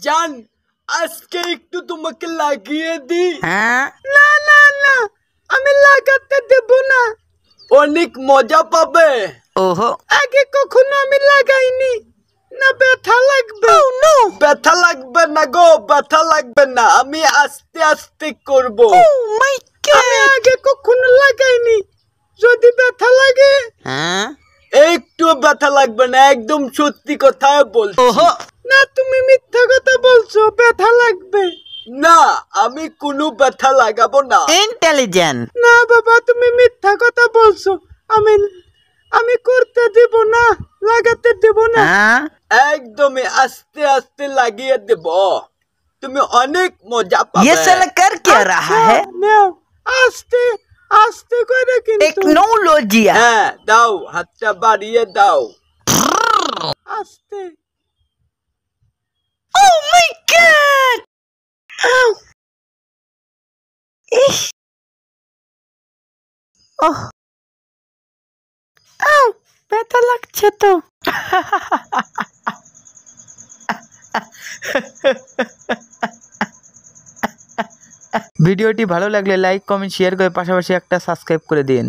জান আজকে একটু তোমাকে লাগিয়ে দি। হ্যাঁ না না না, আমি লাগাতে দেব না, অনেক মজা পাবে। ওহো আগে কখনো আমি লাগাইনি, না ব্যথা লাগবে। ব্যথা লাগবে না গো, ব্যথা লাগবে না, আমি আস্তে আস্তে করব। আমি আগে কখনো লাগাইনি, যদি ব্যথা লাগে। হ্যাঁ একটু ব্যথা লাগবে না, একদম সত্যি কথা বলছি। ওহো না তুমি মিথ্যা কথা বলছো, ব্যথা লাগবে। না আমি কোনো ব্যথা লাগাবো না। ইন্টেলিজেন্ট। না বাবা তুমি মিথ্যা কথা বলছো, আমি আমি করতে দেব না, লাগাতে দেব না। হ্যাঁ একদমই আস্তে আস্তে লাগিয়ে দেব, তুমি অনেক মজা পাবে। ये साला कर क्या रहा है? নাও, আস্তে আস্তে করে কিন্তু। टेक्नोलॉजिया। হ্যাঁ দাও, হাতটা বাড়িয়ে দাও, আস্তে। Oh my god! ইস ওহ আউ ব্যথা লাগছে তো। ভিডিওটি ভালো লাগলে লাইক কমেন্ট শেয়ার করে পাশাপাশি একটা সাবস্ক্রাইব করে দিন।